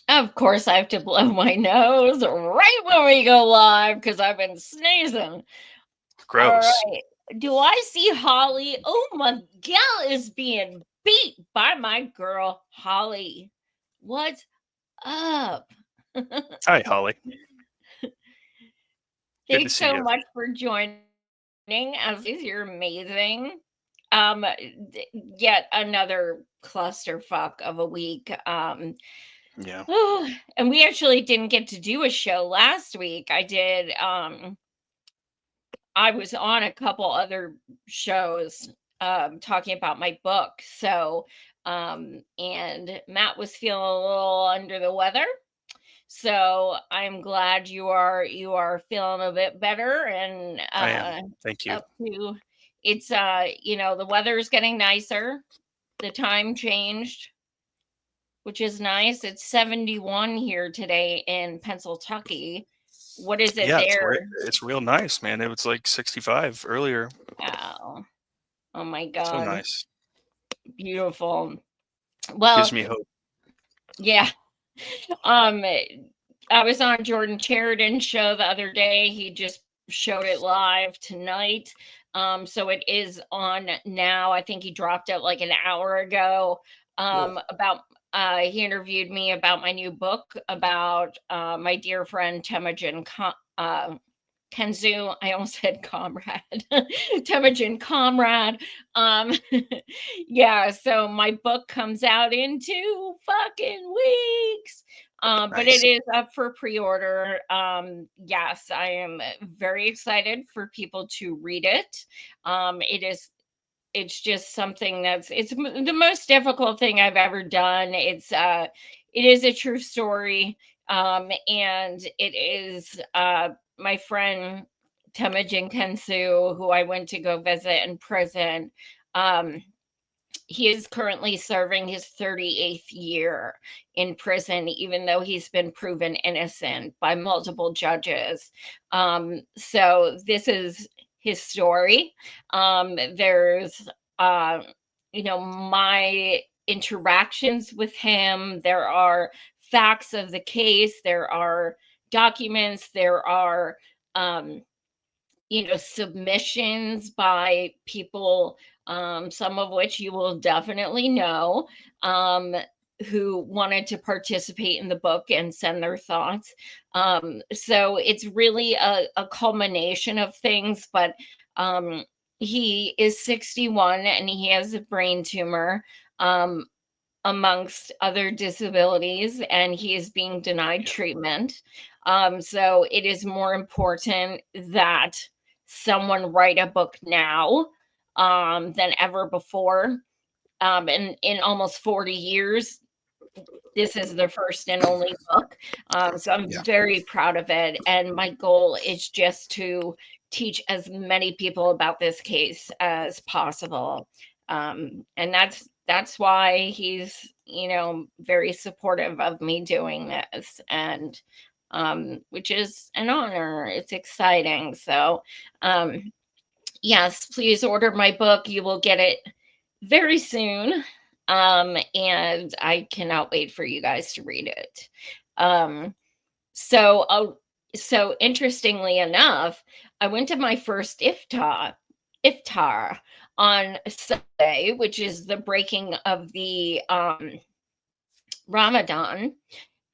Of course, I have to blow my nose right when we go live because I've been sneezing. All Gross. right. Do I see Holly? Oh, Miguel is being beat by my girl, Holly. What's up? Hi, Holly. Good to Thanks see so you. much for joining. As always, you're amazing. Yet another clusterfuck of a week. Yeah. And we actually didn't get to do a show last week. I was on a couple other shows talking about my book. So and Matt was feeling a little under the weather. So I'm glad you are feeling a bit better and I am. Thank you. up to it's the weather's getting nicer. The time changed, which is nice. It's 71 here today in Pennsylvania. What is it Yeah, there? it's real nice, man. It was like 65 earlier. Oh, oh my So God. nice. Beautiful. Well, Gives me hope. yeah. Um, I was on Jordan Sheridan's show the other day. He just showed it live tonight. So it is on now. I think he dropped it like an hour ago. Cool. About he interviewed me about my new book about my dear friend Temujin Kenzu. I almost said comrade. Temujin comrade. Um yeah, so my book comes out in 2 fucking weeks. But it Nice. is up for pre-order. Yes, I am very excited for people to read it. It's just something the most difficult thing I've ever done. It is a true story. And it is my friend Temujin Kensu, who I went to go visit in prison. Um, he is currently serving his 38th year in prison, even though he's been proven innocent by multiple judges. So this is his story. There's, my interactions with him. There are facts of the case. There are documents. There are, submissions by people, some of which you will definitely know, um, who wanted to participate in the book and send their thoughts. So it's really a culmination of things, but he is 61 and he has a brain tumor. Amongst other disabilities, and he is being denied Yeah. treatment. So it is more important that someone write a book now than ever before. And in almost 40 years, this is the first and only book. So I'm Yeah. very proud of it. And my goal is just to teach as many people about this case as possible. And that's why he's, very supportive of me doing this. And which is an honor. It's exciting. So yes, please order my book. You will get it very soon. And I cannot wait for you guys to read it. Um, so interestingly enough, I went to my first iftar on Sunday, which is the breaking of the Ramadan.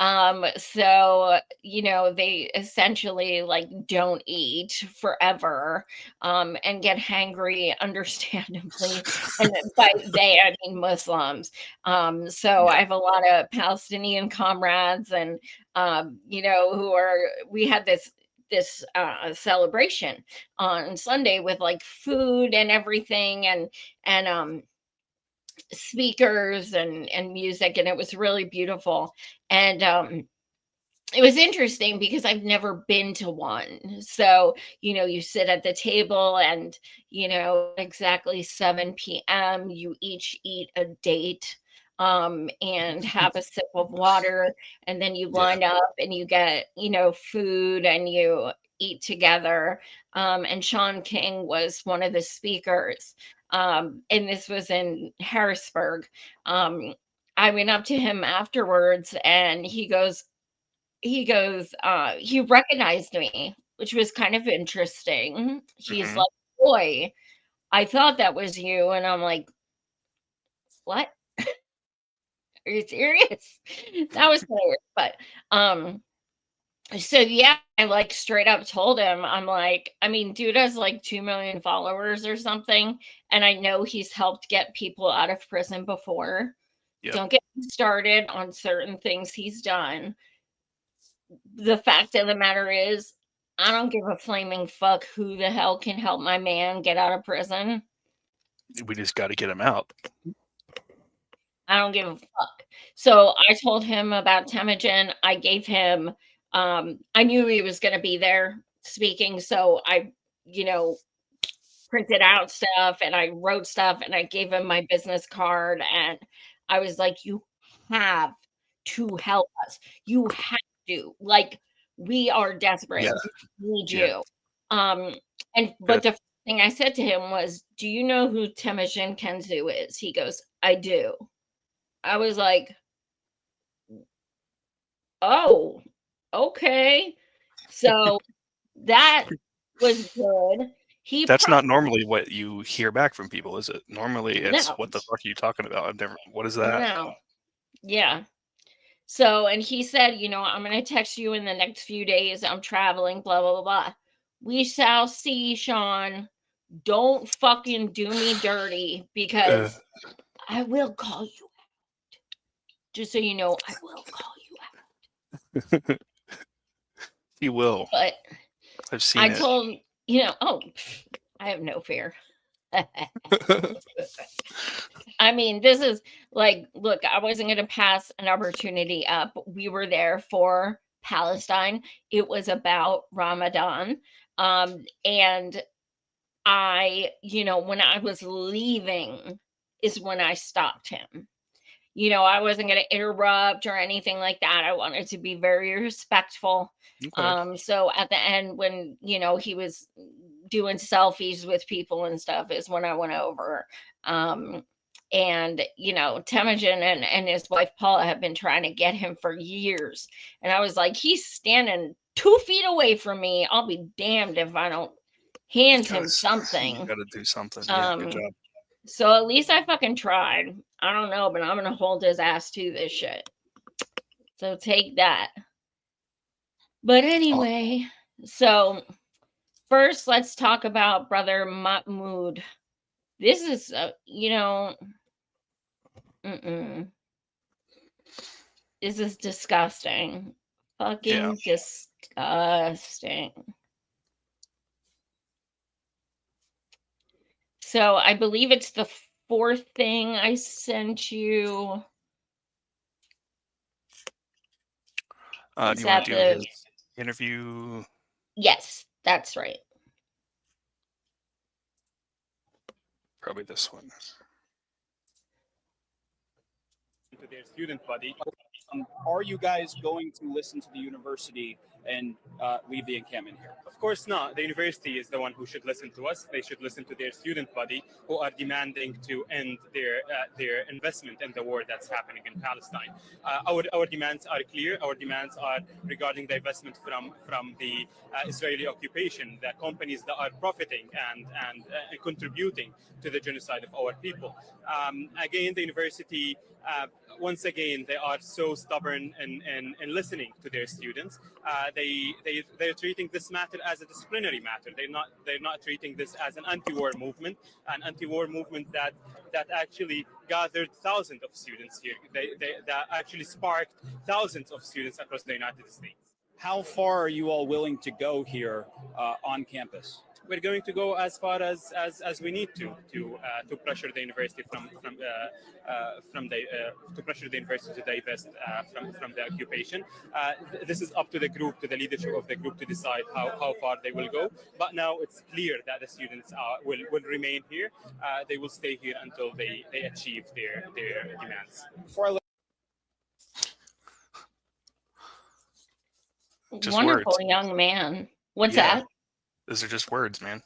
So, they essentially like don't eat forever, and get hangry, understandably. And by they, I mean Muslims. So I Yeah. have a lot of Palestinian comrades, and we had this celebration on Sunday with like food and everything, and speakers and music, and it was really beautiful. And it was interesting because I've never been to one. So, you sit at the table, and, exactly 7 p.m., you each eat a date, and have a sip of water. And then you Yeah. line up and you get, food, and you eat together. And Sean King was one of the speakers. And this was in Harrisburg. Um, I went up to him afterwards, and he recognized me, which was kind of interesting. He's Hmm. like, "Boy, I thought that was you." And I'm like, "What? Are you serious?" That was kind of weird. But so yeah, I like straight up told him, I'm like, I mean, dude has like 2 million followers or something, and I know he's helped get people out of prison before. Yep. Don't get me started on certain things he's done. The fact of the matter is, I don't give a flaming fuck who the hell can help my man get out of prison. We just got to get him out. I don't give a fuck. So I told him about Temujin. I gave him, I knew he was going to be there speaking. So I, you know, printed out stuff, and I wrote stuff, and I gave him my business card. And I was like, you have to help us. You have to. Like, we are Yeah. desperate. We need Yeah. you. Um, but Good. the first thing I said to him was, "Do you know who Temujin Kenzu is?" He goes, "I do." I was like, "Oh, okay." So that was good. He That's probably not normally what you hear back from people, is it? Normally, it's no, what the fuck are you talking about? I've never. What is that? no, yeah. So, and he said, "I'm going to text you in the next few days. I'm traveling, blah, blah, blah, blah." We shall see, Sean. Don't fucking do me dirty, Uh, because I will call you. Just so you know, I will call you he will. out. But I've seen I it. told, oh, I have no fear. I mean, this is like, look, I wasn't going to pass an opportunity up. We were there for Palestine. It was about Ramadan. And when I was leaving is when I stopped him. I wasn't going to interrupt or anything like that. I wanted to be very respectful. Okay. So at the end, when, he was doing selfies with people and stuff, is when I went over. Um, and, Temujin and his wife Paula have been trying to get him for years. And I was like, he's standing 2 feet away from me. I'll be damned if I don't hand him You something. gotta do something. Yeah. Good Um, job. so at least I fucking tried. I don't know, but I'm gonna hold his ass to this shit. So take that. But Oh, anyway, so first let's talk about brother Mahmoud. This is, mm-mm. This is disgusting. yeah. Fucking disgusting. So I believe it's the fourth thing I sent you. Do Is you want that to do the his interview? Yes, that's right. Probably this one. To their student body. Are you guys going to listen to the university and leave the encampment here? Of course not. The university is the one who should listen to us. They should listen to their student body who are demanding to end their investment in the war that's happening in Palestine. Our demands are clear. Our demands are regarding the investment from the Israeli occupation, the companies that are profiting and contributing to the genocide of our people. Again, the university Once again, they are so stubborn in listening to their students. They're treating this matter as a disciplinary matter. They're not treating this as an anti-war movement that actually gathered thousands of students here. That actually sparked thousands of students across the United States. How far are you all willing to go here on campus? We're going to go as far as we need to pressure the university to pressure the university to divest from the occupation. This is up to the group, to the leadership of the group, to decide how far they will go. But now it's clear that the students will remain here. They will stay here until they achieve their demands. Just Wonderful words. young man. What's Yeah. that? Those are just words, man.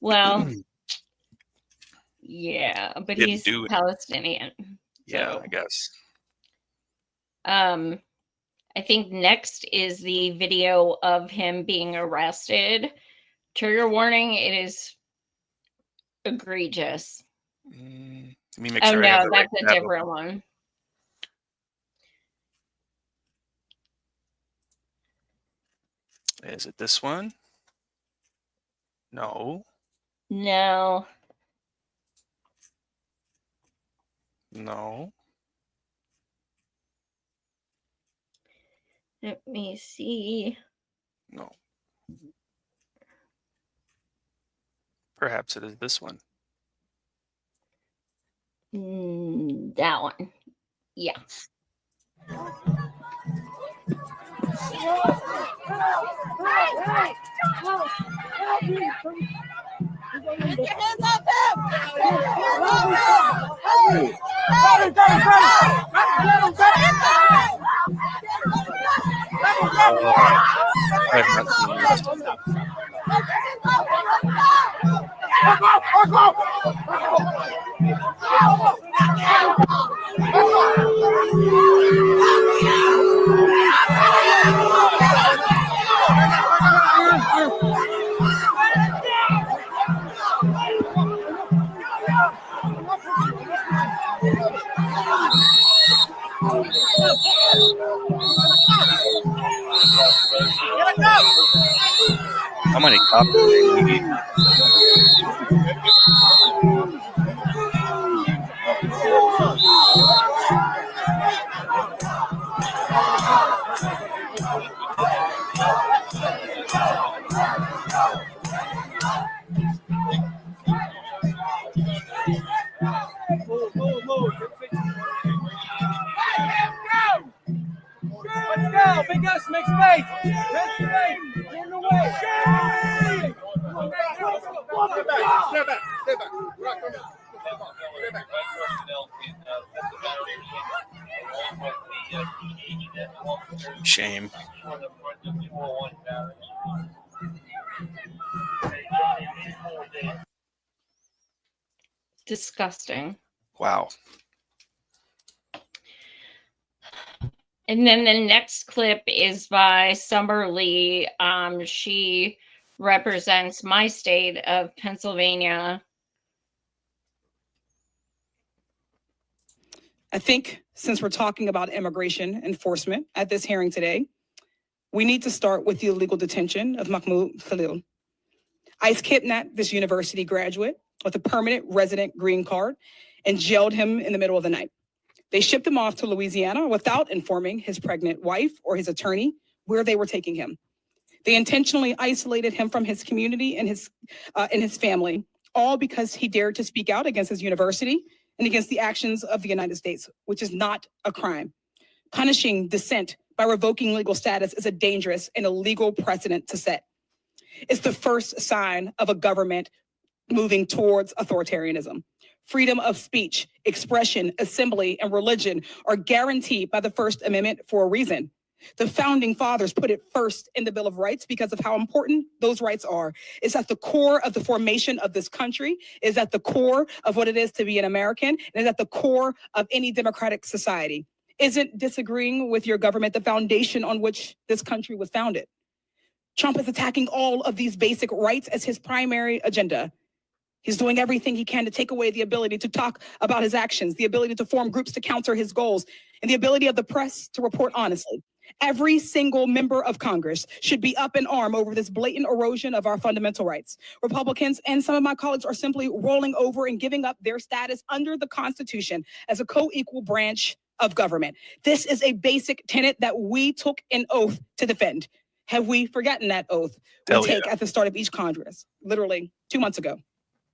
Well, yeah, but Didn't he's do it. Palestinian. Yeah, So, I guess. I think next is the video of him being arrested. Trigger warning, it is egregious. Let me make Oh sure I have no, the right that's a tab different open. one. Is it this one? No. No. No. Let me see. No. Perhaps it is this one. That one. Yeah. Get your hands off him! Get your hands I have not seen yours. How many cops do they need? Let's go! Big S, make space! Make space! Get in the way! Stay back! Stay back! Stay back! Shame. Disgusting. Wow. And then the next clip is by Summer Lee. She represents my state of Pennsylvania. I think since we're talking about immigration enforcement at this hearing today, we need to start with the illegal detention of Mahmoud Khalil. ICE kidnapped this university graduate with a permanent resident green card and jailed him in the middle of the night. They shipped him off to Louisiana without informing his pregnant wife or his attorney where they were taking him. They intentionally isolated him from his community and his family, all because he dared to speak out against his university and against the actions of the United States, which is not a crime. Punishing dissent by revoking legal status is a dangerous and illegal precedent to set. It's the first sign of a government moving towards authoritarianism. Freedom of speech, expression, assembly, and religion are guaranteed by the First Amendment for a reason. The founding fathers put it first in the Bill of Rights because of how important those rights are. It's at the core of the formation of this country, is at the core of what it is to be an American, and is at the core of any democratic society. Isn't disagreeing with your government the foundation on which this country was founded? Trump is attacking all of these basic rights as his primary agenda. He's doing everything he can to take away the ability to talk about his actions, the ability to form groups to counter his goals, and the ability of the press to report honestly. Every single member of Congress should be up in arm over this blatant erosion of our fundamental rights. Republicans and some of my colleagues are simply rolling over and giving up their status under the Constitution as a co-equal branch of government. This is a basic tenet that we took an oath to defend. Have we forgotten that oath we take at the start of each Congress, literally 2 months ago?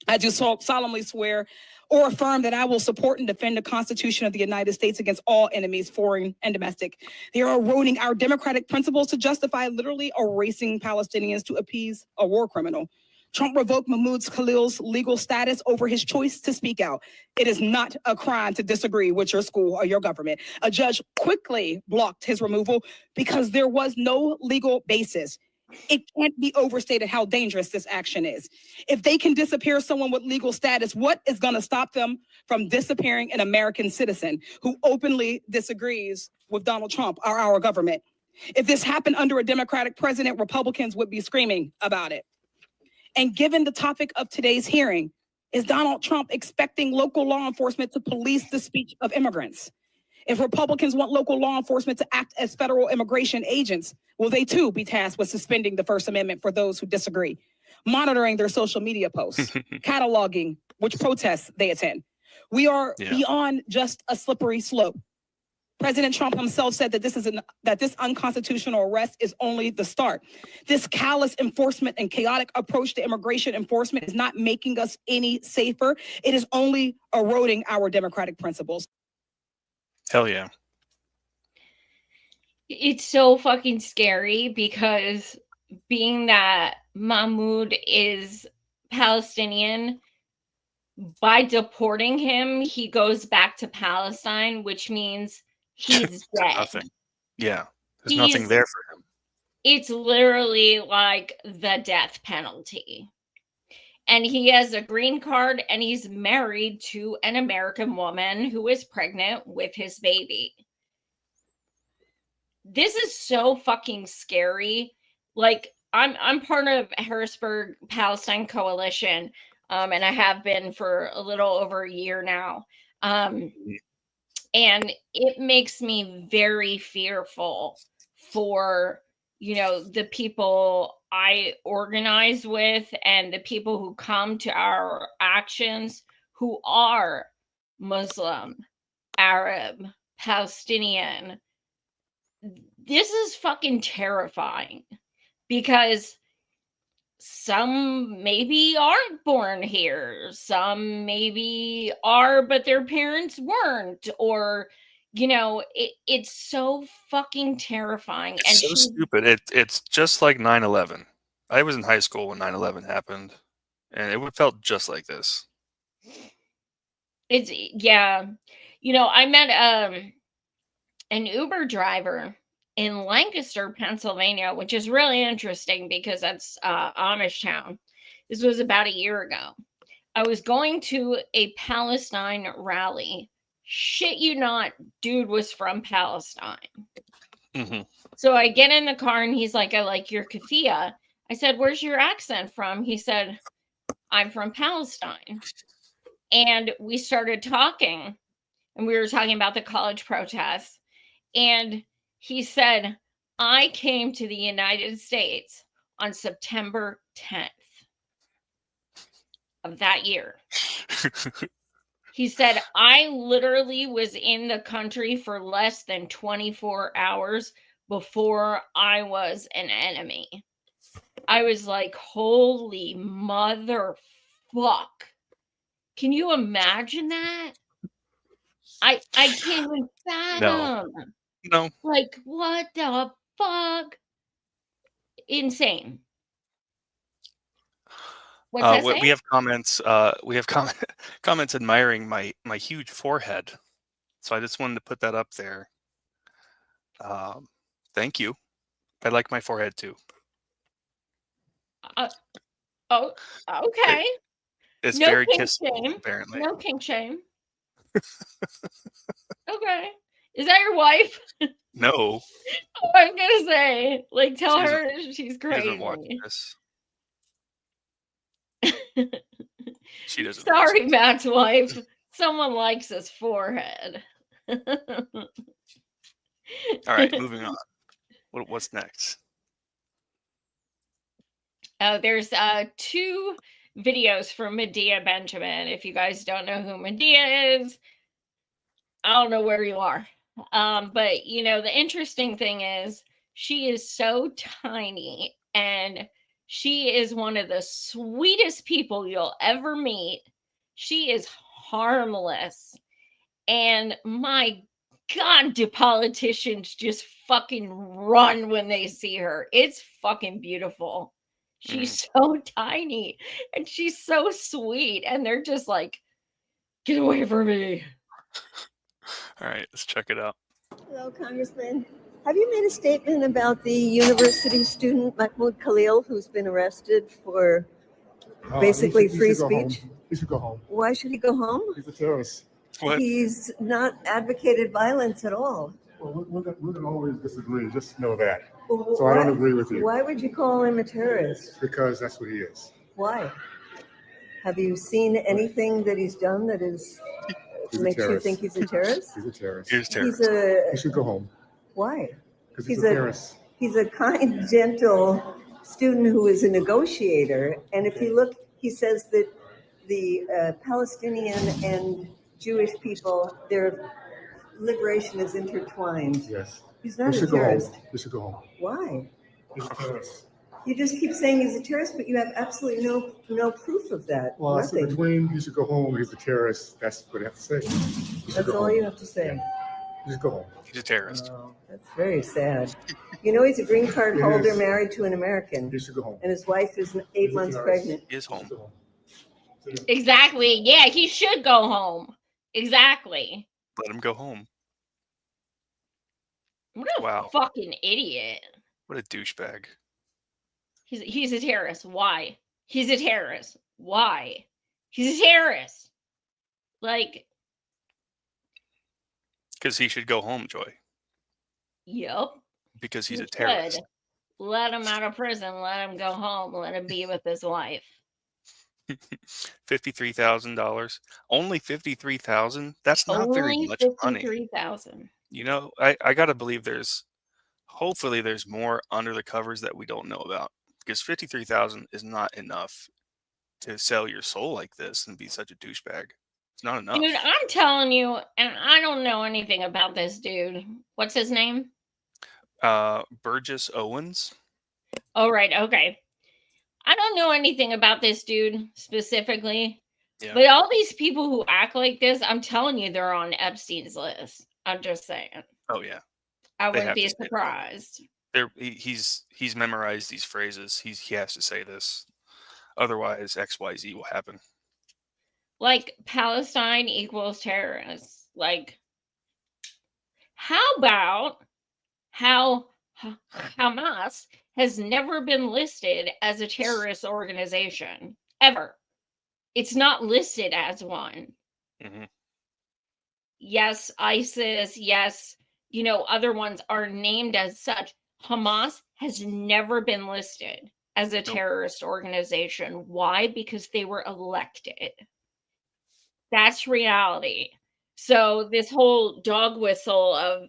I do solemnly swear or affirm that I will support and defend the Constitution of the United States against all enemies, foreign and domestic. They are eroding our democratic principles to justify literally erasing Palestinians to appease a war criminal. Trump revoked Mahmoud Khalil's legal status over his choice to speak out. It is not a crime to disagree with your school or your government. A judge quickly blocked his removal because there was no legal basis. It can't be overstated how dangerous this action is. If they can disappear someone with legal status, what is going to stop them from disappearing an American citizen who openly disagrees with Donald Trump or our government? If this happened under a Democratic president, Republicans would be screaming about it. And given the topic of today's hearing, is Donald Trump expecting local law enforcement to police the speech of immigrants? If Republicans want local law enforcement to act as federal immigration agents, will they too be tasked with suspending the First Amendment for those who disagree, monitoring their social media posts, cataloging which protests they attend? We are beyond just a slippery slope. President Trump himself said that this unconstitutional arrest is only the start. This callous enforcement and chaotic approach to immigration enforcement is not making us any safer. It is only eroding our democratic principles. Hell yeah. It's so fucking scary because being that Mahmoud is Palestinian, by deporting him, he goes back to Palestine, which means he's dead. Nothing. Yeah. There's nothing there for him. It's literally like the death penalty. And he has a green card and he's married to an American woman who is pregnant with his baby. This is so fucking scary. Like, I'm part of Harrisburg Palestine Coalition, and I have been for a little over a year now. And it makes me very fearful for, the people I organize with and the people who come to our actions who are Muslim, Arab, Palestinian. This is fucking terrifying because some maybe aren't born here. Some maybe are, but their parents weren't. Or, it's so fucking terrifying. It's so stupid. It's just like 9/11. I was in high school when 9/11 happened, and it felt just like this. I met an Uber driver in Lancaster, Pennsylvania, which is really interesting because that's Amish town. This was about a year ago. I was going to a Palestine rally. Shit you not, dude was from Palestine. Mm-hmm. So I get in the car and he's like, I like your keffiyeh. I said, where's your accent from? He said, I'm from Palestine. And we started talking, and we were talking about the college protests. And he said, I came to the United States on September 10th of that year. He said, I literally was in the country for less than 24 hours before I was an enemy. I was like, holy motherfuck. Can you imagine that? I can't even fathom. No. Like, what the fuck? Insane. What's that we have comments. We have comments admiring my huge forehead. So I just wanted to put that up there. Thank you. I like my forehead too. Oh, okay. It's no very kink kissable, shame. apparently. No kink shame. Okay. Is that your wife? No. Oh, I'm gonna say, like, tell her she's crazy. She doesn't watch this. She doesn't. Sorry, Matt's wife. Someone likes his forehead. All right, moving on. What's next? There's 2 videos from Medea Benjamin. If you guys don't know who Medea is, I don't know where you are. But you know, the interesting thing is she is so tiny and she is one of the sweetest people you'll ever meet. She is harmless. And my God, do politicians just fucking run when they see her? It's fucking beautiful. She's so tiny and she's so sweet. And they're just like, get away from me. All right, let's check it out. Hello, Congressman. Have you made a statement about the university student Mahmoud Khalil, who's been arrested for basically free speech? He should go home. Why should he go home? He's a terrorist. What? He's not advocated violence at all. Well, we're gonna always disagree. Just know that. Well, So I don't agree with you. Why would you call him a terrorist? Because that's what he is. Why? Have you seen anything that he's done that is He's a makes you terrorist. think he's a terrorist? He's a terrorist. Here's terrorist. He should go home Why? because he's a terrorist. He's a kind, gentle student who is a negotiator. And if you look, he says that the Palestinian and Jewish people, their liberation is intertwined. Yes. He's not He a should go home. terrorist. He should go home. Why? He's a terrorist. You just keep saying he's a terrorist, but you have absolutely no proof of that. Well, so Nothing. between he should go home and he's a terrorist, that's what I have to say. He should That's go all home. you have to say. He should go home. He's a terrorist. Oh, that's very sad. You know, he's a green card It holder is. married to an American, He should go home. and his wife is 8 He's a months terrorist. pregnant. He is He should home. go home. Exactly. Yeah, he should go home. Exactly. Let him go home. What a Wow. fucking idiot. What a douchebag. He's a terrorist. Why? He's a terrorist. Why? He's a terrorist. Like, Because he should go home, Joy. yep. Because he's he a terrorist. should. Let him out of prison. Let him go home. Let him be with his wife. $53,000. Only $53,000. That's not very Only much money. 53,000. You know, I gotta believe hopefully there's more under the covers that we don't know about, because 53,000 is not enough to sell your soul like this and be such a douchebag. It's not enough. Dude, I'm telling you, and I don't know anything about this dude. What's his name? Burgess Owens. Oh, right. Okay. I don't know anything about this dude specifically, Yeah. but all these people who act like this, I'm telling you, they're on Epstein's list. I'm just saying. Oh yeah. I They wouldn't have be to say that. surprised. He's memorized these phrases. He has to say this. Otherwise, XYZ will happen. Like, Palestine equals terrorists. Like, how about how Hamas has never been listed as a terrorist organization ever? It's not listed as one. hmm Yes, ISIS, yes, you know, other ones are named as such. Hamas has never been listed as a Nope. terrorist organization. Why? Because they were elected. That's reality. So this whole dog whistle of,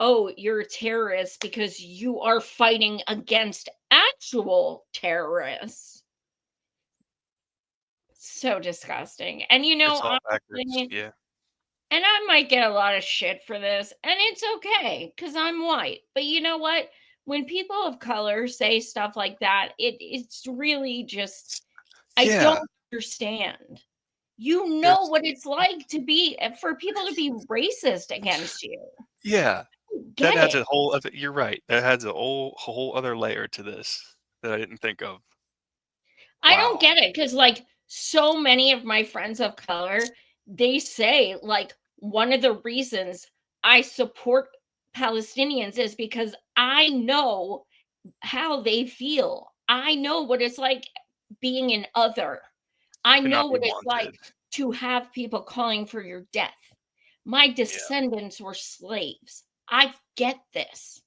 oh, you're a terrorist because you are fighting against actual terrorists. So disgusting. And you know, It's all backwards. honestly, Yeah. and I might get a lot of shit for this, and it's okay because I'm white. But you know what? When people of color say stuff like that, it's really just, I Yeah. don't understand. You know There's- what it's like to be, for people to be racist against you. Yeah. Get That adds it. a whole other. You're right. That adds a whole other layer to this that I didn't think of. I don't Wow. get it because, like, so many of my friends of color, they say, like, one of the reasons I support Palestinians is because I know how they feel. I know what it's like being an other. I To know not be what it's like wanted. to have people calling for your death. My descendants were slaves. I get this.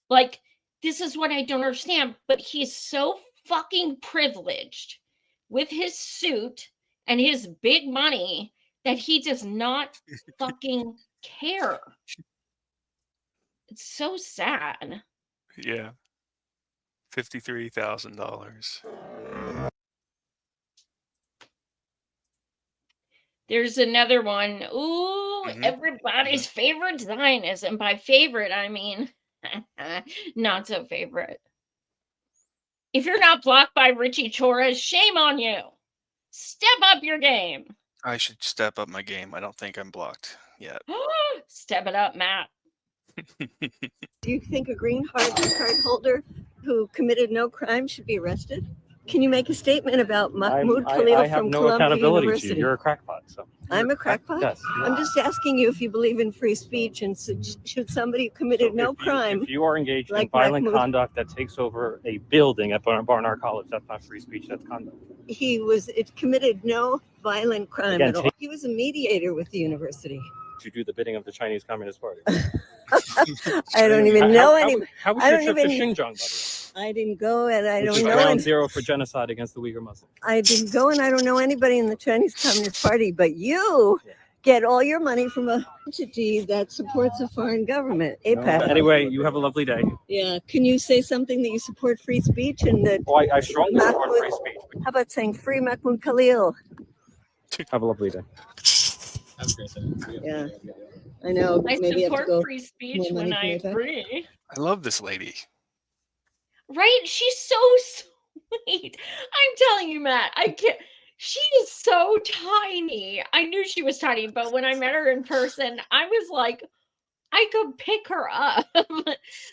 Like, this is what I don't understand, but he's so fucking privileged with his suit and his big money that he does not fucking care. It's so sad. Yeah. $53,000. There's another one. Ooh, Mhm. everybody's favorite Zionist. And by favorite, I mean not so favorite. If you're not blocked by Richie Torres, shame on you. Step up your game. I should step up my game. I don't think I'm blocked yet. Step it up, Matt. Do you think a green card holder who committed no crime should be arrested? Can you make a statement about Mahmoud Khalil I have from no Columbia accountability University? to you. You're a crackpot. So I'm a crackpot? Yes. I'm just asking you if you believe in free speech, and should somebody who committed no crime. If you are engaged like in violent Mahmoud, conduct that takes over a building at Barnard College, that's not free speech, that's conduct. it committed no violent crime Again, at all. He was a mediator with the university. To do the bidding of the Chinese Communist Party. I don't even know any. How was I your don't trip to even. Xinjiang, by the way? I didn't go, and I Which don't is know. ground zero for genocide against the Uyghur Muslims. I didn't go, and I don't know anybody in the Chinese Communist Party. But you get all your money from a entity that supports a foreign government. APAC. Anyway, you have a lovely day. Yeah. Can you say something that you support free speech and that? Oh, I strongly support free speech. How about saying free Mahmoud Khalil? Have a lovely day. Yeah. I know. I maybe I have to support go free speech more money when from I APAC. agree. I love this lady. Right? She's so sweet. I'm telling you, Matt, I can't. She is so tiny. I knew she was tiny, but when I met her in person, I was like, I could pick her up.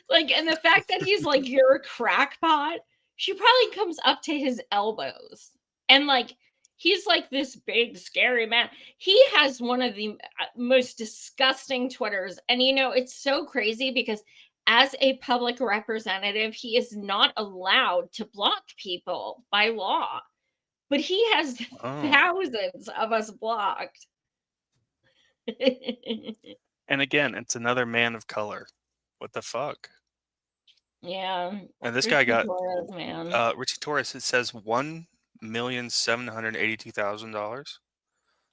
Like, and the fact that he's like, you're a crackpot, she probably comes up to his elbows. And like, he's like this big, scary man. He has one of the most disgusting Twitters. And you know, it's so crazy because as a public representative, he is not allowed to block people by law. But he has thousands of us blocked. And again, it's another man of color. What the fuck? Yeah. And this guy got Torres, man. Richie Torres. It says $1,782,000.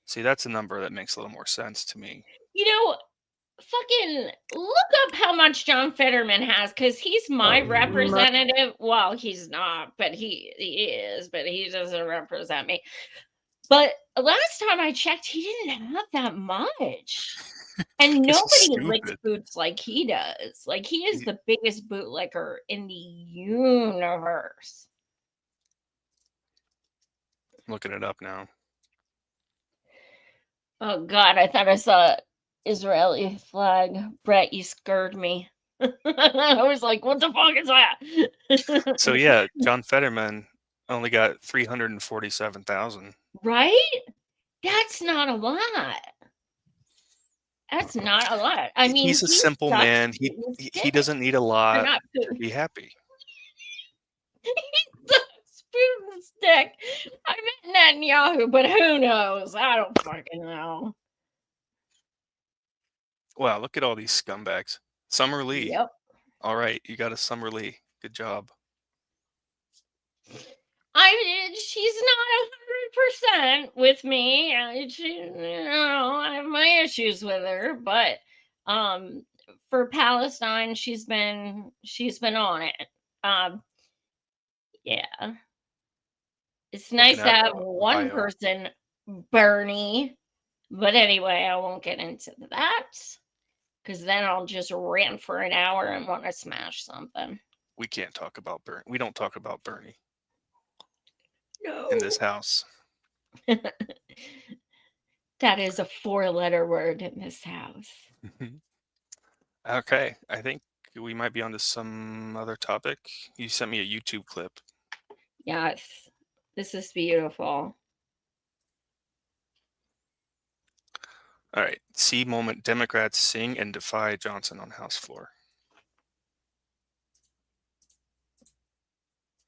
See, that's a number that makes a little more sense to me. You know, fucking look up how much John Fetterman has, because he's my representative. Well, he's not, but he is, but he doesn't represent me. But last time I checked, he didn't have that much. And nobody licks boots like he does. Like, he is the biggest bootlicker in the universe. I'm looking it up now. Oh, God, I thought I saw Israeli flag. Brett, you scared me. I was like, what the fuck is that? So, yeah, John Fetterman only got $347,000. Right? That's not a lot. That's not a lot. I mean, he's a simple man. He doesn't need a lot to be happy. He's a spoon and stick. I meant Netanyahu, but who knows? I don't fucking know. Wow, look at all these scumbags. Summer Lee. Yep. All right, you got a Summer Lee. Good job. I mean, she's not 100% with me. I have my issues with her, but for Palestine, she's been on it. Yeah, it's nice to have one person, Bernie. But anyway, I won't get into that because then I'll just rant for an hour and want to smash something. We can't talk about Bernie. We don't talk about Bernie. No. In this house. That is a 4-letter word in this house. Okay, I think we might be on to some other topic. You sent me a YouTube clip. Yes, this is beautiful. All right, see moment. Democrats sing and defy Johnson on House floor.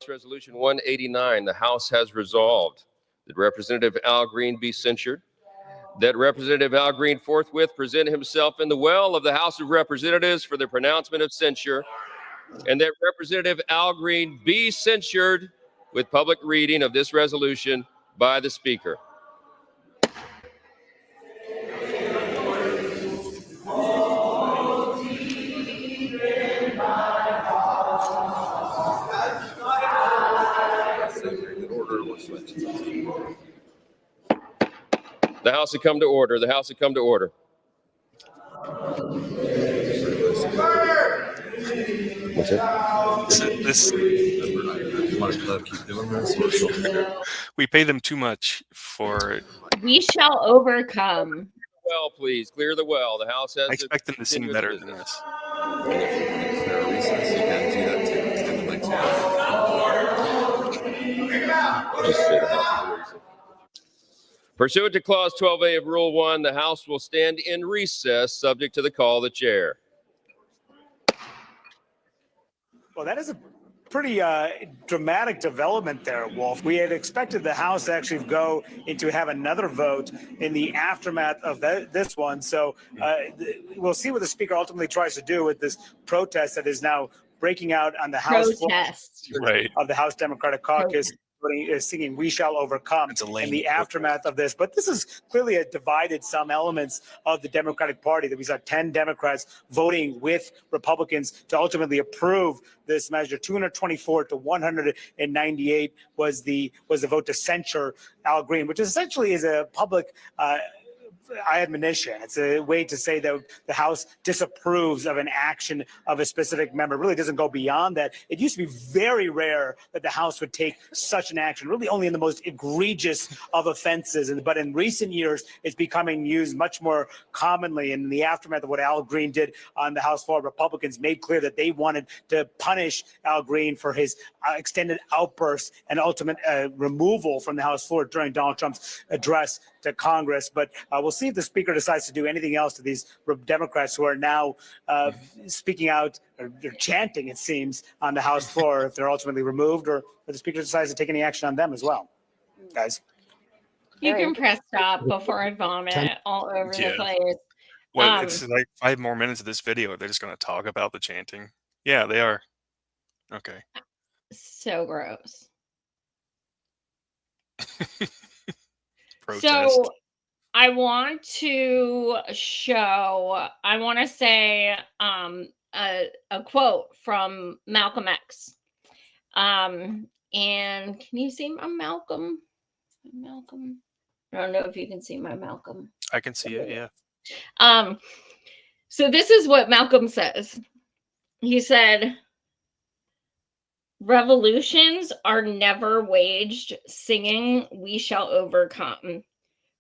Resolution 189, the House has resolved that Representative Al Green be censured, that Representative Al Green forthwith present himself in the well of the House of Representatives for the pronouncement of censure, and that Representative Al Green be censured with public reading of this resolution by the Speaker. House will come to order. The House will come to order. What's that? This Keep doing this. we pay them too much for. We shall overcome. Well, please clear the well. The House has. I expect them to sing continuous better business. than this. And if there are recess, you can do that too. And the lights will Just say the House is in recess. Pursuant to Clause 12A of Rule 1, the House will stand in recess, subject to the call of the chair. Well, that is a pretty dramatic development there, Wolf. We had expected the House to actually go into have another vote in the aftermath of this one. So we'll see what the Speaker ultimately tries to do with this protest that is now breaking out on the House floor of the House Democratic Caucus. Is singing "We Shall Overcome" in the aftermath of this. But this is clearly divided some elements of the Democratic Party. That we saw 10 Democrats voting with Republicans to ultimately approve this measure. 224 to 198 was the vote to censure Al Green, which essentially is a public admonition. It's a way to say that the House disapproves of an action of a specific member. It really doesn't go beyond that. It used to be very rare that the House would take such an action, really only in the most egregious of offenses. But in recent years, it's becoming used much more commonly. In the aftermath of what Al Green did on the House floor, Republicans made clear that they wanted to punish Al Green for his extended outbursts and ultimate removal from the House floor during Donald Trump's address to Congress. But we'll see if the Speaker decides to do anything else to these Democrats who are now speaking out or chanting, it seems, on the House floor, if they're ultimately removed, or if the Speaker decides to take any action on them as well. Guys. You can press stop before I vomit all over the place. Well, it's like 5 more minutes of this video. They're just going to talk about the chanting. Yeah, they are. Okay. So gross. Protest. So I want to say a quote from Malcolm X. And can you see my Malcolm? I don't know if you can see my Malcolm. I can see it, yeah. So this is what Malcolm says. He said, "Revolutions are never waged singing 'We shall overcome.'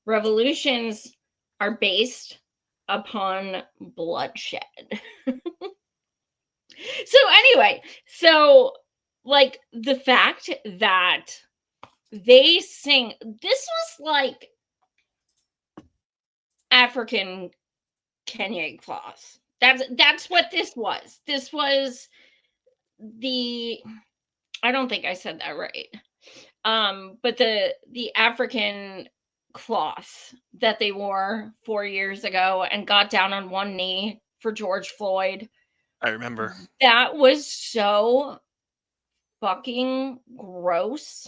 Revolutions are based upon bloodshed." Like the fact that they sing, this was like African Kenya clause. That's what this was. This was I don't think I said that right. But the African cloth that they wore 4 years ago and got down on one knee for George Floyd. I remember. That was so fucking gross.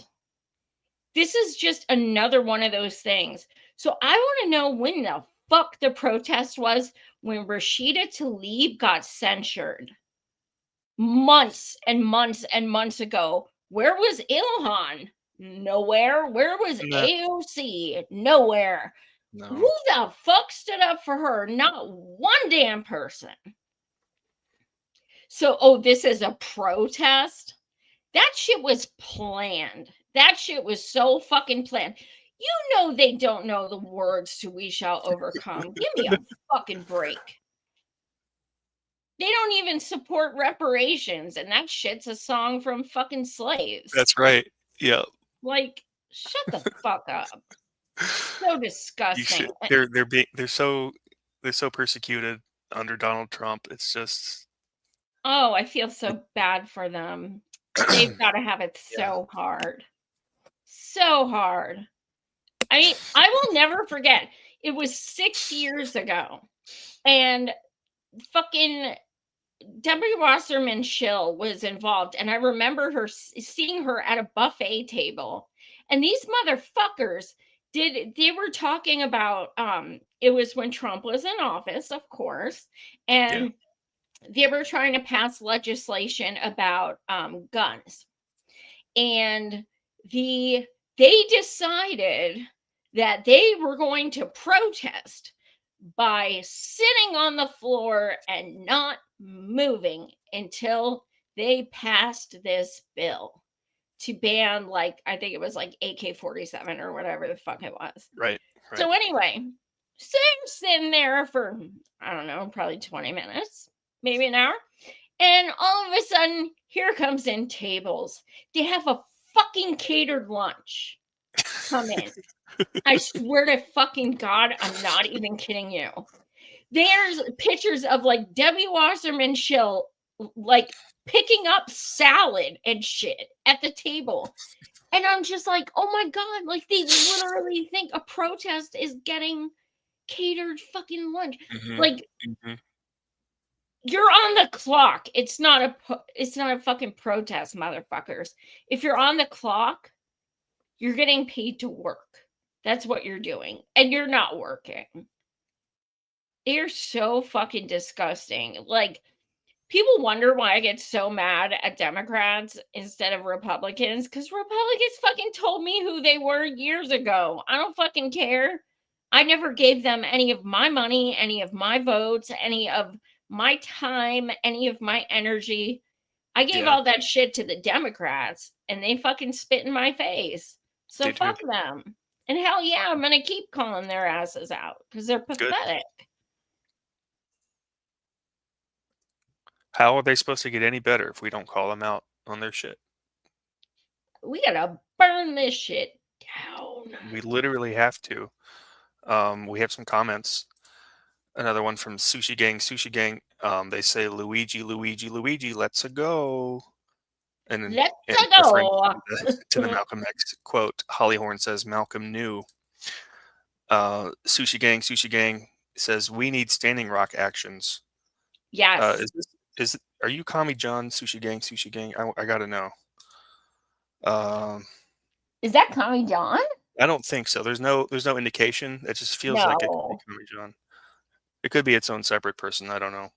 This is just another one of those things. So I want to know when the fuck the protest was when Rashida Tlaib got censured. Months and months and months ago. Where was Ilhan? Nowhere. Where was AOC? Nowhere. No. Who the fuck stood up for her? Not one damn person. So, this is a protest? That shit was planned. That shit was so fucking planned. You know they don't know the words to "We Shall Overcome." Give me a fucking break. They don't even support reparations, and that shit's a song from fucking slaves. That's right. Yeah. Like, shut the fuck up. So disgusting. They're so persecuted under Donald Trump. It's just. Oh, I feel so bad for them. They've got to have it so hard. So hard. I mean, I will never forget. It was 6 years ago, and fucking Debbie Wasserman Schill was involved, and I remember seeing her at a buffet table, and these motherfuckers they were talking about it was when Trump was in office, of course, and they were trying to pass legislation about guns, and they decided that they were going to protest by sitting on the floor and not moving until they passed this bill to ban, like, I think it was like AK-47 or whatever the fuck it was. Right. So anyway, so they're sitting there for, I don't know, probably 20 minutes, maybe an hour. And all of a sudden, here comes in tables. They have a fucking catered lunch come in. I swear to fucking God, I'm not even kidding you. There's pictures of like Debbie Wasserman Schill like picking up salad and shit at the table. And I'm just like, oh my God, like they literally think a protest is getting catered fucking lunch. Like you're on the clock. It's not a fucking protest, motherfuckers. If you're on the clock, you're getting paid to work. That's what you're doing. And you're not working. They're so fucking disgusting. Like, people wonder why I get so mad at Democrats instead of Republicans, because Republicans fucking told me who they were years ago. I don't fucking care. I never gave them any of my money, any of my votes, any of my time, any of my energy. I gave all that shit to the Democrats, and they fucking spit in my face. So fuck them. And hell yeah, I'm gonna keep calling their asses out because they're pathetic. How are they supposed to get any better if we don't call them out on their shit? We gotta burn this shit down. We literally have to. We have some comments. Another one from Sushi Gang. Sushi Gang. They say Luigi, let's go. And let's go to the Malcolm X quote. Hollyhorn says Malcolm knew. Sushi Gang says we need Standing Rock actions. Yes. Are you Kami John? Sushi Gang. I gotta know. Is that Kami John? I don't think so. There's no indication. It just feels like it could be Kami John. It could be its own separate person. I don't know.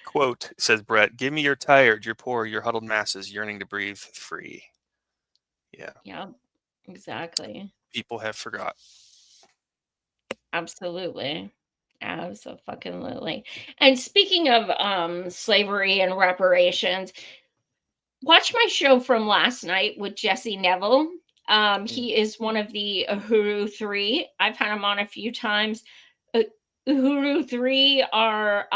Quote, says Brett, give me your tired, your poor, your huddled masses yearning to breathe free. Yeah. Yeah, exactly. People have forgot. Absolutely. Absolutely. And speaking of slavery and reparations, watch my show from last night with Jesse Neville. He is one of the Uhuru Three. I've had him on a few times. Uhuru Three are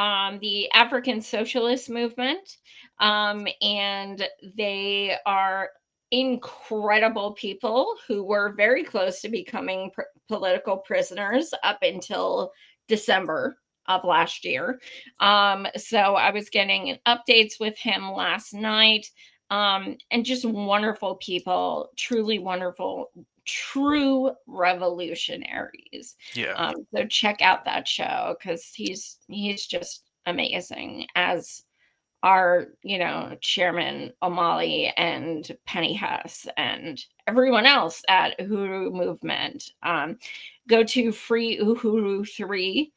the African Socialist Movement, and they are incredible people who were very close to becoming political prisoners up until December of last year. So I was getting updates with him last night, and just wonderful people, truly wonderful, true revolutionaries. Yeah. So check out that show because he's just amazing, as are, Chairman O'Malley and Penny Hess and everyone else at Uhuru Movement. Go to Free Uhuru 3.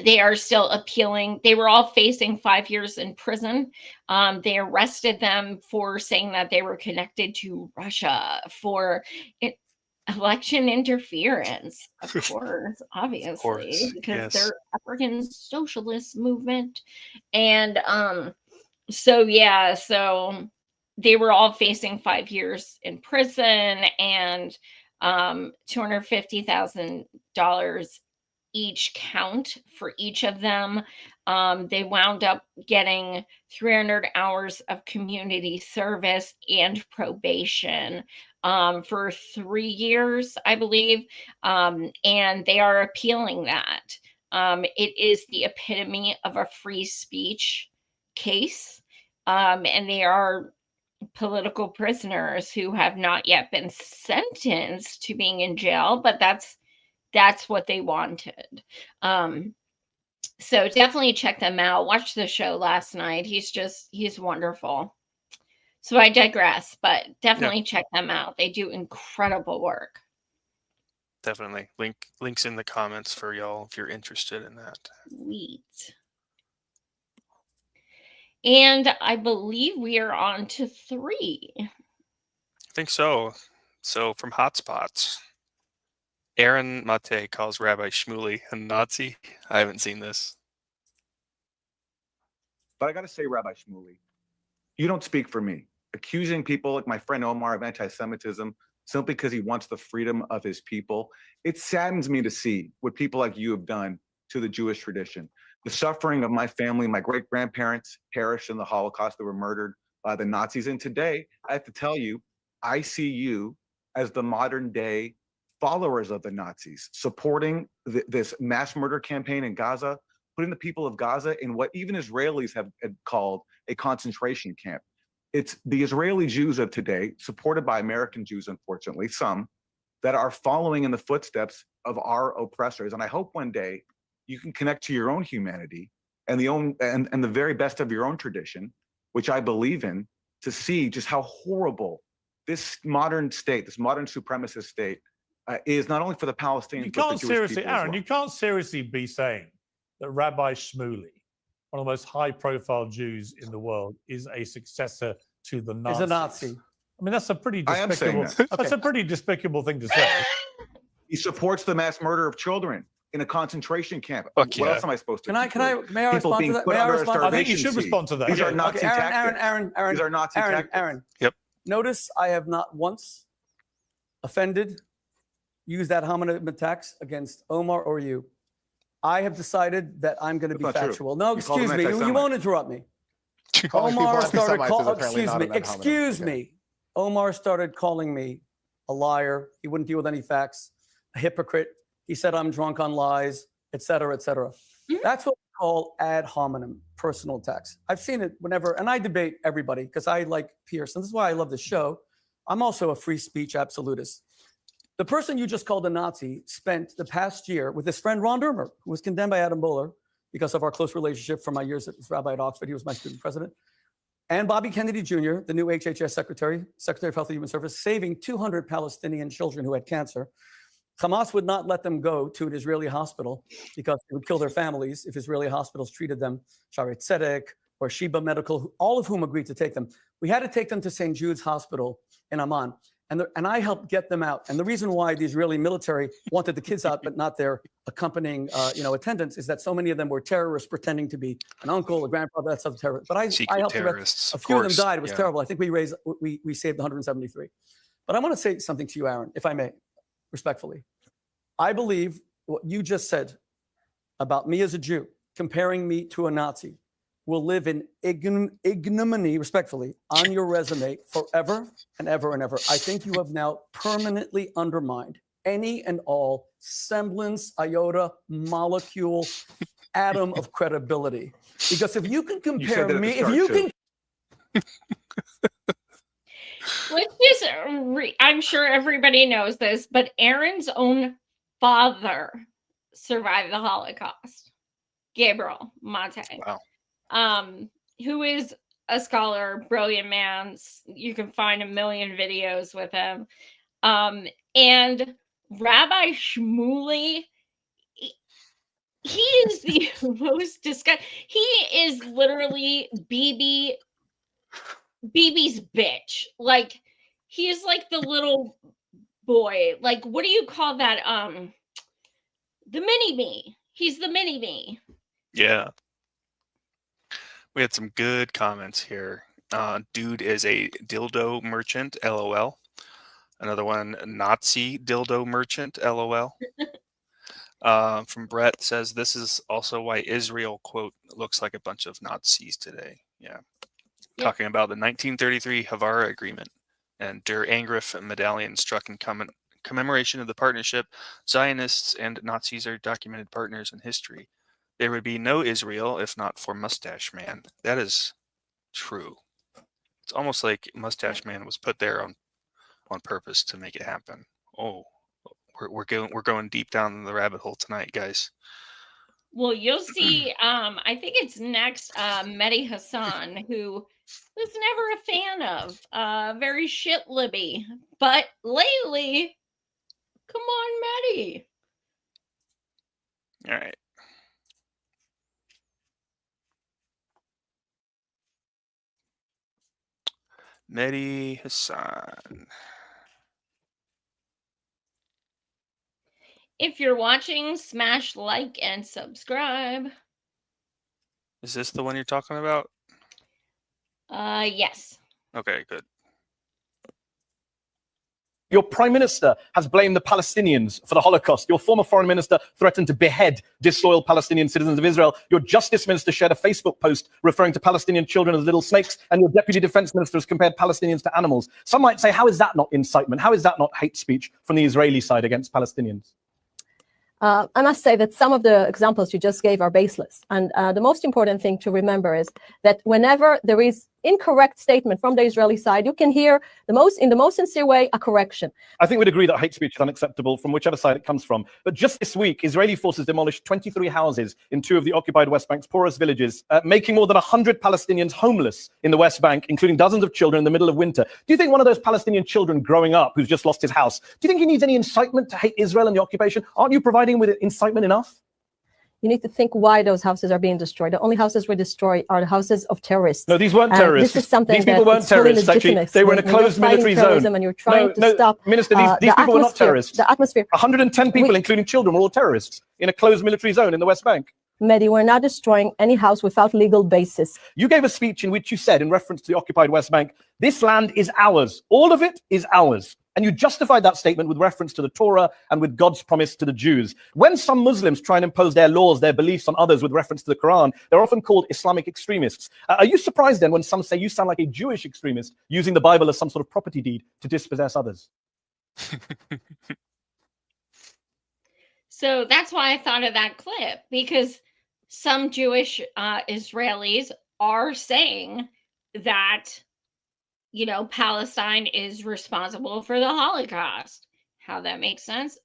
They are still appealing. They were all facing 5 years in prison. They arrested them for saying that they were connected to Russia for election interference, of course, obviously, because they're African Socialist Movement. And so they were all facing 5 years in prison and $250,000 each count for each of them. They wound up getting 300 hours of community service and probation for 3 years, I believe. And they are appealing that. It is the epitome of a free speech case. And they are political prisoners who have not yet been sentenced to being in jail, but that's what they wanted. So definitely check them out. Watch the show last night. He's wonderful. So I digress, but definitely check them out. They do incredible work. Definitely. Links in the comments for y'all if you're interested in that. Sweet. And I believe we are on to 3. I think so. So from Hotspots, Aaron Mate calls Rabbi Shmuley a Nazi. I haven't seen this. But I got to say, Rabbi Shmuley, you don't speak for me. Accusing people like my friend Omar of anti-Semitism simply because he wants the freedom of his people, it saddens me to see what people like you have done to the Jewish tradition. The suffering of my family, my great-grandparents perished in the Holocaust. They were murdered by the Nazis. And today, I have to tell you, I see you as the modern-day followers of the Nazis, supporting this mass murder campaign in Gaza, putting the people of Gaza in what even Israelis have called a concentration camp. It's the Israeli Jews of today, supported by American Jews, unfortunately, some, that are following in the footsteps of our oppressors. And I hope one day you can connect to your own humanity and the very best of your own tradition, which I believe in, to see just how horrible this modern state, this modern supremacist state, is not only for the Palestinians, You but the can't Jewish seriously, people as Aaron, well. you can't seriously be saying that Rabbi Shmuley, one of the most high-profile Jews in the world, is a successor to the Nazis. Is a Nazi. I mean, that's a pretty I am saying despicable. that. That's a pretty despicable thing to say. He supports the mass murder of children in a concentration camp. Fuck What yeah. else am I supposed to? May I People respond being to that? put May I under a respond to that? I think you starvation should siege. respond to that. These are Okay, Nazi Okay, tactics. Aaron. These are Nazi tactics. Aaron. Yep. Notice I have not once offended, used that hominem attacks against Omar or you. I have decided that I'm going to be That's not true. factual. No, You called excuse him me. You anti-Semite. won't interrupt me. Calling people Omar started anti-Semites is apparently excuse not me. an ad hominem. Excuse Okay. me. Omar started calling me a liar. He wouldn't deal with any facts. A hypocrite. He said I'm drunk on lies, et cetera, et cetera. That's what we call ad hominem, personal attacks. I've seen it whenever, and I debate everybody because I like Pierce, and this is why I love this show. I'm also a free speech absolutist. The person you just called a Nazi spent the past year with his friend Ron Dermer, who was condemned by Adam Boehler because of our close relationship from my years as rabbi at Oxford. He was my student president. And Bobby Kennedy Jr., the new HHS Secretary of Health and Human Service, saving 200 Palestinian children who had cancer. Hamas would not let them go to an Israeli hospital because it would kill their families if Israeli hospitals treated them, Shaare Tzedek or Sheba Medical, all of whom agreed to take them. We had to take them to St. Jude's Hospital in Amman, and I helped get them out. And the reason why the Israeli military wanted the kids out but not their accompanying attendants is that so many of them were terrorists pretending to be an uncle, a grandfather, that's other terrorists. But I helped terrorists, a few of them course, died. It was yeah. terrible. I think we saved 173. But I want to say something to you, Aaron, if I may, respectfully. I believe what you just said about me as a Jew, comparing me to a Nazi, will live in ignominy, respectfully, on your resume forever and ever and ever. I think you have now permanently undermined any and all semblance, iota, molecule, atom of credibility. Because if you can compare me, if you can. Let's just, I'm sure everybody knows this, but Aaron's own father survived the Holocaust, Gabriel Mate, who is a scholar, brilliant man. You can find a million videos with him. And Rabbi Shmuley, he is the most disgusting. He is literally BB's bitch. Like, he is like the little boy. Like, what do you call that? The mini me. He's the mini me. Yeah. We had some good comments here. Dude is a dildo merchant, LOL. Another one, Nazi dildo merchant, LOL. From Brett says, this is also why Israel, quote, looks like a bunch of Nazis today. Yeah. Talking about the 1933 Havara Agreement and Der Angriff medallion struck in commemoration of the partnership. Zionists and Nazis are documented partners in history. There would be no Israel if not for Mustache Man. That is true. It's almost like Mustache Man was put there on purpose to make it happen. Oh, we're going deep down the rabbit hole tonight, guys. Well, you'll see. I think it's next, Mehdi Hassan, who was never a fan of. Very shit libby, but lately, come on, Mehdi. All right. Mehdi Hassan. If you're watching, smash like and subscribe. Is this the one you're talking about? Yes. Okay, good. Your prime minister has blamed the Palestinians for the Holocaust. Your former foreign minister threatened to behead disloyal Palestinian citizens of Israel. Your justice minister shared a Facebook post referring to Palestinian children as little snakes. And your deputy defense minister has compared Palestinians to animals. Some might say, how is that not incitement? How is that not hate speech from the Israeli side against Palestinians? I must say that some of the examples you just gave are baseless. And the most important thing to remember is that whenever there is incorrect statement from the Israeli side, you can hear in the most sincere way a correction. I think we'd agree that hate speech is unacceptable from whichever side it comes from. But just this week, Israeli forces demolished 23 houses in 2 of the occupied West Bank's poorest villages, making more than 100 Palestinians homeless in the West Bank, including dozens of children in the middle of winter. Do you think one of those Palestinian children growing up who's just lost his house, do you think he needs any incitement to hate Israel and the occupation? Aren't you providing with incitement enough? You need to think why those houses are being destroyed. The only houses we destroy are the houses of terrorists. No, these weren't terrorists. This is something these people weren't terrorists, actually. They were in a closed military zone. And you're trying to stop Minister, these people were not terrorists. The atmosphere. 110 people, including children, were all terrorists in a closed military zone in the West Bank. Mehdi, we're not destroying any house without legal basis. You gave a speech in which you said, in reference to the occupied West Bank, this land is ours. All of it is ours. And you justified that statement with reference to the Torah and with God's promise to the Jews. When some Muslims try and impose their laws, their beliefs on others with reference to the Quran, they're often called Islamic extremists. Are you surprised then when some say you sound like a Jewish extremist using the Bible as some sort of property deed to dispossess others? So that's why I thought of that clip, because some Jewish Israelis are saying that, you know, Palestine is responsible for the Holocaust. How that makes sense,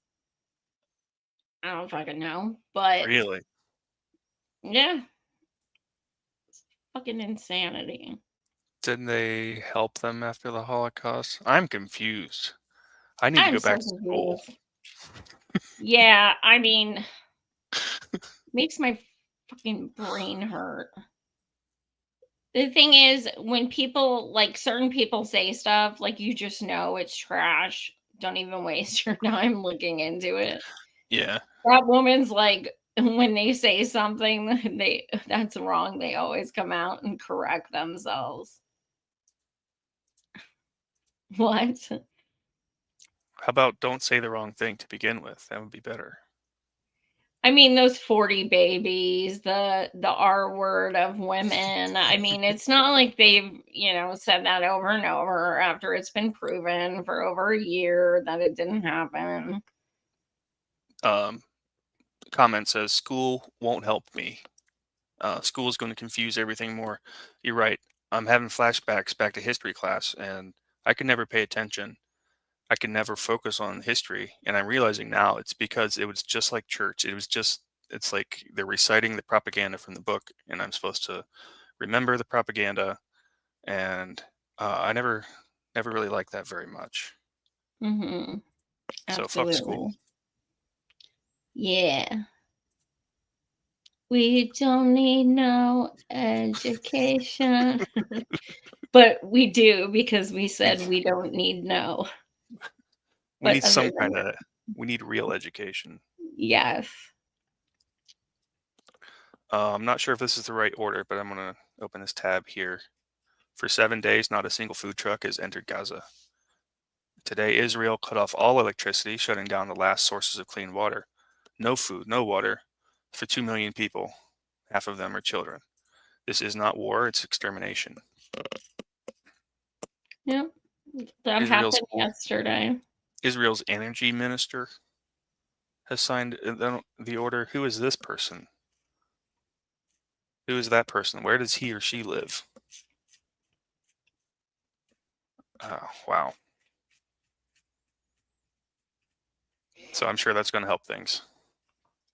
I don't fucking know. But really, yeah, it's fucking insanity. Didn't they help them after the Holocaust? I'm confused. I need to go back to school. Yeah, I mean, makes my fucking brain hurt. The thing is, when people, like certain people say stuff, like you just know it's trash. Don't even waste your time looking into it. Yeah. That woman's like, when they say something that's wrong, they always come out and correct themselves. What? How about don't say the wrong thing to begin with? That would be better. I mean, those 40 babies, the R word of women. I mean, it's not like they've, you know, said that over and over after it's been proven for over a year that it didn't happen. Comment says, school won't help me. School is going to confuse everything more. You're right. I'm having flashbacks back to history class, and I could never pay attention. I could never focus on history. And I'm realizing now it's because it was just like church. It's like they're reciting the propaganda from the book, and I'm supposed to remember the propaganda. And I never really liked that very much. Mm-hmm. So fuck school. Yeah. We don't need no education. But we do, because we said we don't need no. We need some kind of, we need real education. Yes. I'm not sure if this is the right order, but I'm going to open this tab here. For 7 days, not a single food truck has entered Gaza. Today, Israel cut off all electricity, shutting down the last sources of clean water. No food, no water for 2 million people. Half of them are children. This is not war, it's extermination. Yeah, that happened yesterday. Israel's energy minister has signed the order. Who is this person? Who is that person? Where does he or she live? Oh, wow. So I'm sure that's going to help things.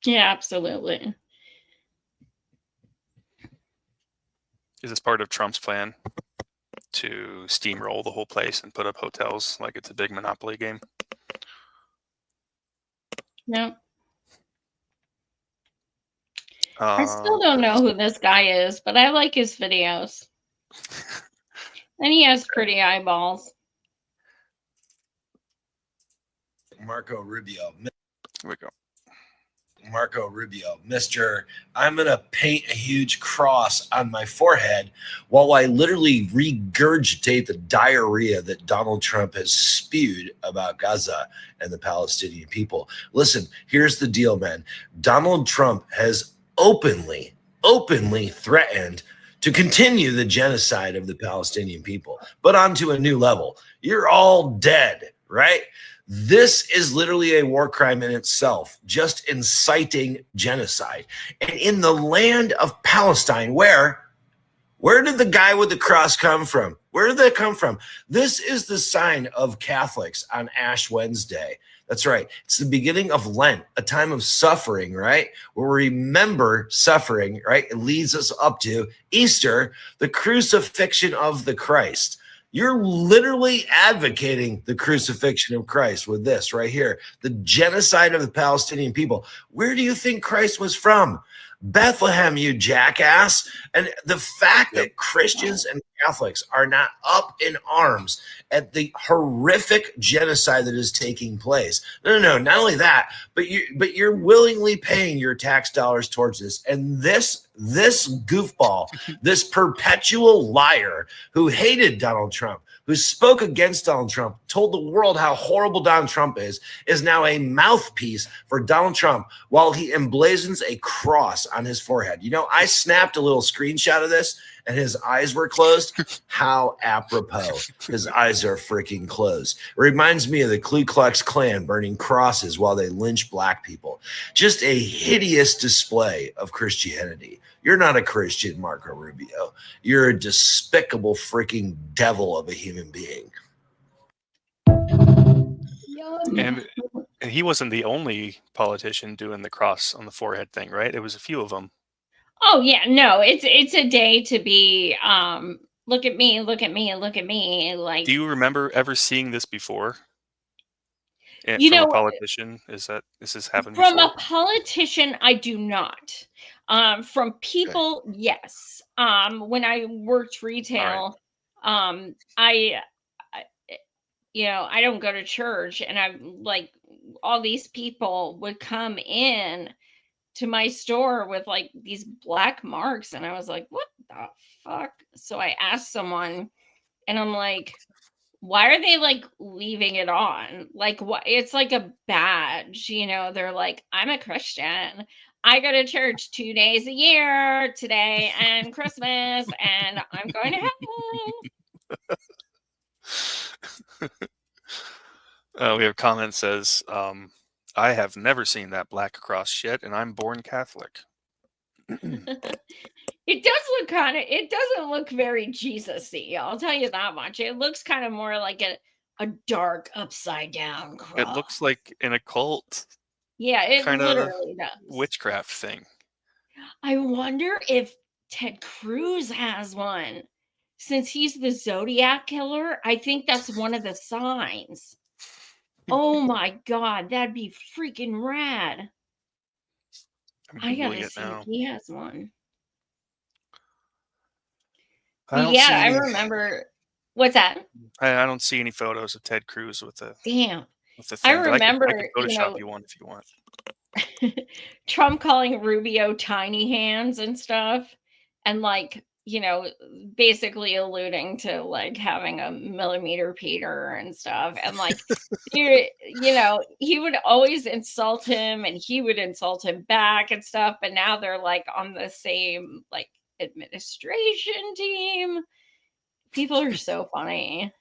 Yeah, absolutely. Is this part of Trump's plan to steamroll the whole place and put up hotels like it's a big Monopoly game? No. I still don't know who this guy is, but I like his videos. And he has pretty eyeballs. Marco Rubio. Here we go. Marco Rubio, Mr. I'm going to paint a huge cross on my forehead while I literally regurgitate the diarrhea that Donald Trump has spewed about Gaza and the Palestinian people. Listen, here's the deal, man. Donald Trump has openly threatened to continue the genocide of the Palestinian people, but onto a new level. You're all dead, right? This is literally a war crime in itself, just inciting genocide. And in the land of Palestine, where did the guy with the cross come from? Where did that come from? This is the sign of Catholics on Ash Wednesday. That's right. It's the beginning of Lent, a time of suffering, right? Where we remember suffering, right? It leads us up to Easter, the crucifixion of the Christ. You're literally advocating the crucifixion of Christ with this right here, the genocide of the Palestinian people. Where do you think Christ was from? Bethlehem, you jackass. And the fact that Christians and Catholics are not up in arms at the horrific genocide that is taking place. No. Not only that, but you're willingly paying your tax dollars towards this. And this goofball, this perpetual liar who hated Donald Trump, who spoke against Donald Trump, told the world how horrible Donald Trump is now a mouthpiece for Donald Trump while he emblazons a cross on his forehead. You know, I snapped a little screenshot of this and his eyes were closed. How apropos. His eyes are freaking closed. It reminds me of the Ku Klux Klan burning crosses while they lynch black people. Just a hideous display of Christianity. You're not a Christian, Marco Rubio. You're a despicable freaking devil of a human being. And he wasn't the only politician doing the cross on the forehead thing, right? It was a few of them. Oh yeah, no, it's a day to be look at me, look at me, and look at me. Like, Do you remember ever seeing this before? You From know, a politician? This has happened from before? a politician, I do not. From people, yes. When I worked retail, I I don't go to church, and I'm like, all these people would come in to my store with like these black marks, and I was like, what the fuck? So I asked someone, and I'm like, why are they like leaving it on? Like, what? It's like a badge, they're like, I'm a Christian. I go to church 2 days a year, today and Christmas, and I'm going to hell. We have a comment that says, I have never seen that black cross yet, and I'm born Catholic. It does look it doesn't look very Jesus-y, I'll tell you that much. It looks kind of more like a dark upside down cross. It looks like an occult Yeah, it kind of literally does. witchcraft thing. I wonder if Ted Cruz has one. Since he's the Zodiac killer, I think that's one of the signs. Oh my God, that'd be freaking rad. I gotta see if he has one. I remember. What's that? I don't see any photos of Ted Cruz with the Damn. With the I thing, but remember, I can Photoshop you one if you want. Trump calling Rubio tiny hands and stuff, and basically alluding to like having a millimeter Peter and stuff, and like he would always insult him and he would insult him back and stuff, but now they're like on the same like administration team. People are so funny.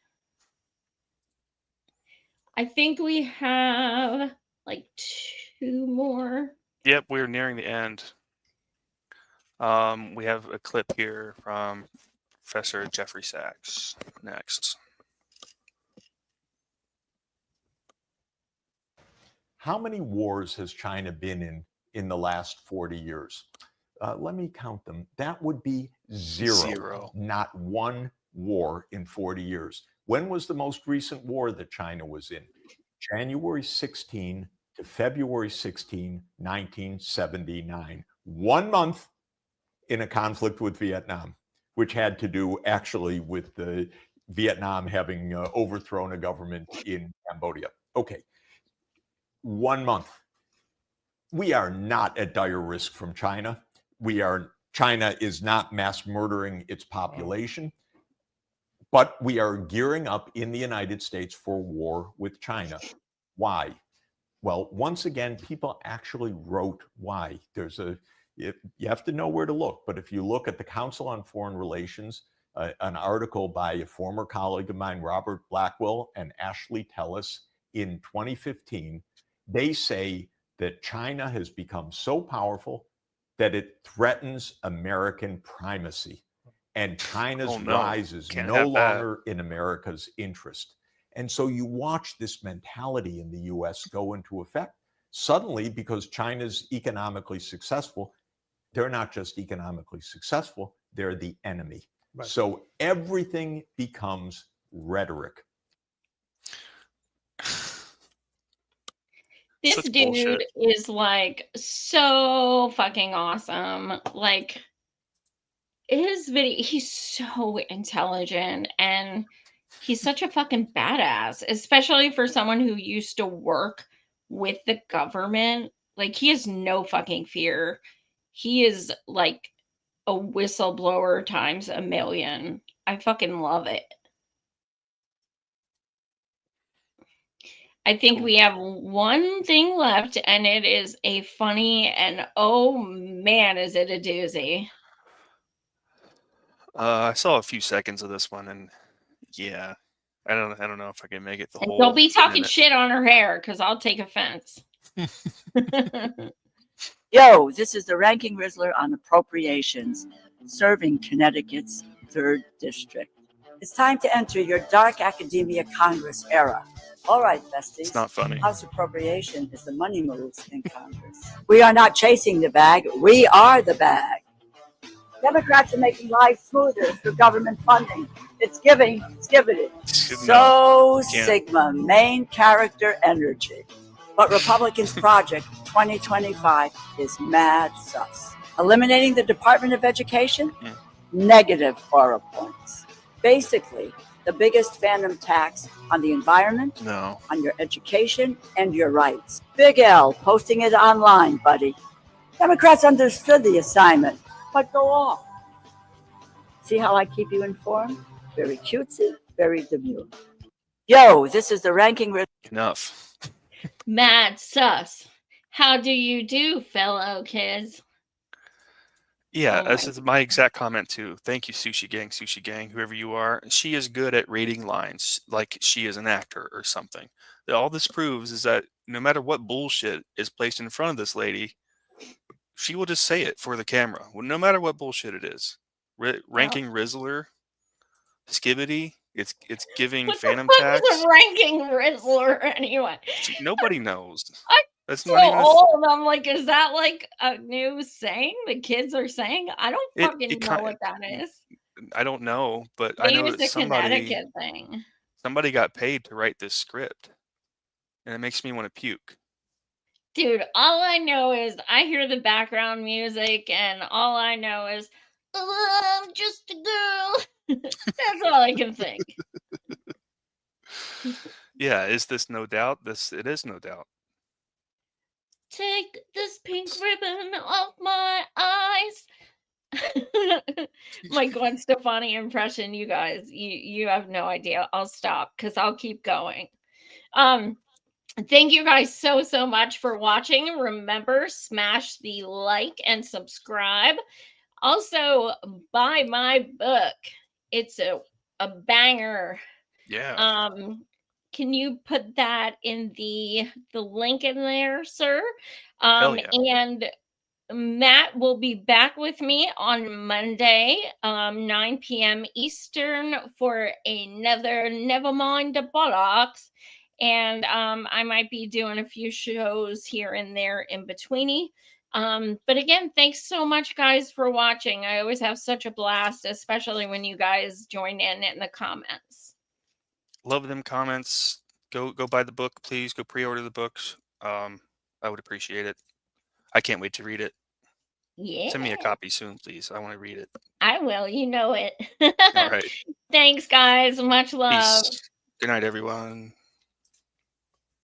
I think we have like 2 more. Yep, we're nearing the end. We have a clip here from Professor Jeffrey Sachs next. How many wars has China been in the last 40 years? Let me count them. That would be zero. Not one war in 40 years. When was the most recent war that China was in? January 16 to February 16, 1979. 1 month in a conflict with Vietnam, which had to do actually with the Vietnam having overthrown a government in Cambodia. Okay, 1 month. We are not at dire risk from China. China is not mass murdering its population, but we are gearing up in the United States for war with China. Why? Well, once again, people actually wrote why. You have to know where to look, but if you look at the Council on Foreign Relations, an article by a former colleague of mine, Robert Blackwell and Ashley Tellis, in 2015, they say that China has become so powerful that it threatens American primacy. And China's rise is no longer in America's interest. And so you watch this mentality in the US go into effect. Suddenly, because China's economically successful, they're not just economically successful, they're the enemy. Right. So everything becomes rhetoric. This Such dude bullshit. is like so fucking awesome. Like his video, he's so intelligent and he's such a fucking badass, especially for someone who used to work with the government. Like he has no fucking fear. He is like a whistleblower times a million. I fucking love it. I think we have one thing left, and it is a funny and oh man, is it a doozy. I saw a few seconds of this one, and yeah, I don't know if I can make it the And whole. don't be talking minute. shit on her hair, because I'll take offense. Yo, this is the Ranking Rizzler on Appropriations, serving Connecticut's 3rd District. It's time to enter your dark academia Congress era. All right, besties. It's not funny. House appropriation is the money moves in Congress. We are not chasing the bag. We are the bag. Democrats are making life smoother through government funding. It's giving, it's giving. So Sigma, main character energy. But Republicans' Project 2025 is mad sus. Eliminating the Department of Education? Negative aura points. Basically, the biggest phantom tax on the environment, on your education, and your rights. Big L posting it online, buddy. Democrats understood the assignment, but go off. See how I keep you informed? Very cutesy, very demure. Yo, this is the Ranking Rizzler. Enough. Mad sus. How do you do, fellow kids? Yeah, this is my exact comment too. Thank you, Sushi Gang, whoever you are. She is good at reading lines like she is an actor or something. All this proves is that no matter what bullshit is placed in front of this lady, she will just say it for the camera, no matter what bullshit it is. Ranking Rizzler, Skibbity, it's giving What Phantom the fuck Tax. is a Ranking Rizzler anyway? Nobody knows. That's So not even old. I'm like, is that like a new saying the kids are saying? I don't fucking know what that is. I don't know, but I Maybe know it's that a Connecticut thing. somebody got paid to write this script, and it makes me want to puke. Dude, all I know is I hear the background music, and all I know is, oh, I'm just a girl. That's all I can think. Yeah, is this no doubt? It is no doubt. Take this pink ribbon off my eyes. My Gwen Stefani impression, you guys, you have no idea. I'll stop because I'll keep going. Thank you guys so much for watching. Remember, smash the like and subscribe. Also, buy my book. It's a banger. Yeah. Can you put that in the link in there, sir? Hell yeah. And Matt will be back with me on Monday, 9 p.m. Eastern for another Nevermind the Bollocks. And I might be doing a few shows here and there in betweeny. But again, thanks so much, guys, for watching. I always have such a blast, especially when you guys join in the comments. Love them comments. Go buy the book, please. Go pre-order the books. I would appreciate it. I can't wait to read it. Yeah. Send me a copy soon, please. I want to read it. I will. You know it. All right. Thanks, guys. Much love. Peace. Good night, everyone.